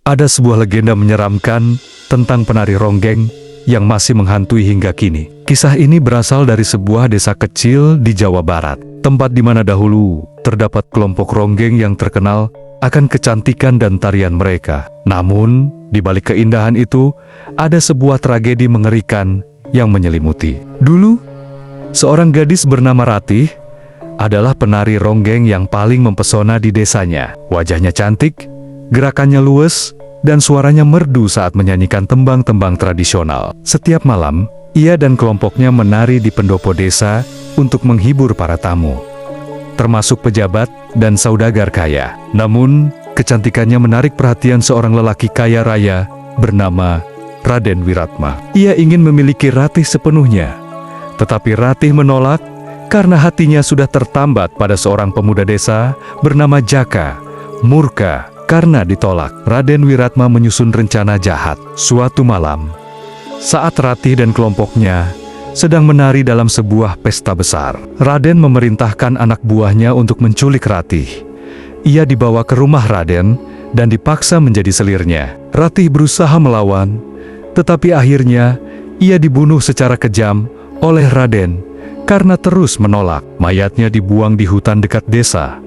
Ada sebuah legenda menyeramkan tentang penari ronggeng yang masih menghantui hingga kini. Kisah ini berasal dari sebuah desa kecil di Jawa Barat, tempat di mana dahulu terdapat kelompok ronggeng yang terkenal akan kecantikan dan tarian mereka. Namun, di balik keindahan itu, ada sebuah tragedi mengerikan yang menyelimuti. Dulu, seorang gadis bernama Ratih adalah penari ronggeng yang paling mempesona di desanya. Wajahnya cantik, gerakannya luwes, dan suaranya merdu saat menyanyikan tembang-tembang tradisional. Setiap malam, ia dan kelompoknya menari di pendopo desa untuk menghibur para tamu, termasuk pejabat dan saudagar kaya. Namun, kecantikannya menarik perhatian seorang lelaki kaya raya bernama Raden Wiratma. Ia ingin memiliki Ratih sepenuhnya, tetapi Ratih menolak karena hatinya sudah tertambat pada seorang pemuda desa bernama Jaka. Murka karena ditolak, Raden Wiratma menyusun rencana jahat. Suatu malam, saat Ratih dan kelompoknya sedang menari dalam sebuah pesta besar, Raden memerintahkan anak buahnya untuk menculik Ratih. Ia dibawa ke rumah Raden dan dipaksa menjadi selirnya. Ratih berusaha melawan, tetapi akhirnya ia dibunuh secara kejam oleh Raden karena terus menolak. Mayatnya dibuang di hutan dekat desa,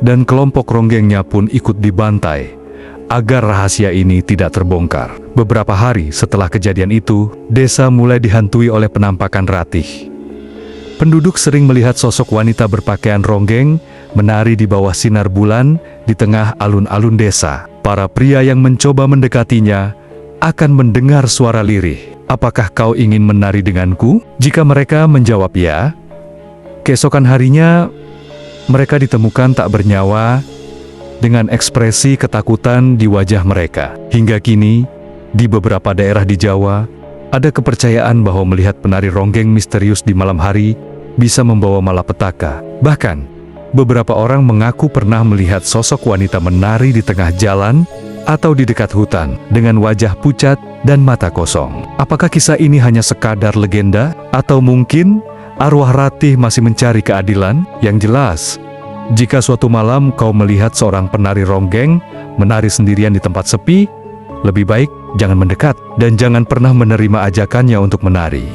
dan kelompok ronggengnya pun ikut dibantai agar rahasia ini tidak terbongkar. Beberapa hari setelah kejadian itu, desa mulai dihantui oleh penampakan Ratih. Penduduk sering melihat sosok wanita berpakaian ronggeng menari di bawah sinar bulan di tengah alun-alun desa. Para pria yang mencoba mendekatinya akan mendengar suara lirih. "Apakah kau ingin menari denganku?" Jika mereka menjawab ya, keesokan harinya mereka ditemukan tak bernyawa dengan ekspresi ketakutan di wajah mereka. Hingga kini, di beberapa daerah di Jawa, ada kepercayaan bahwa melihat penari ronggeng misterius di malam hari bisa membawa malapetaka. Bahkan, beberapa orang mengaku pernah melihat sosok wanita menari di tengah jalan atau di dekat hutan dengan wajah pucat dan mata kosong. Apakah kisah ini hanya sekadar legenda? Atau mungkin arwah Ratih masih mencari keadilan? Yang jelas, jika suatu malam kau melihat seorang penari ronggeng menari sendirian di tempat sepi, lebih baik jangan mendekat dan jangan pernah menerima ajakannya untuk menari.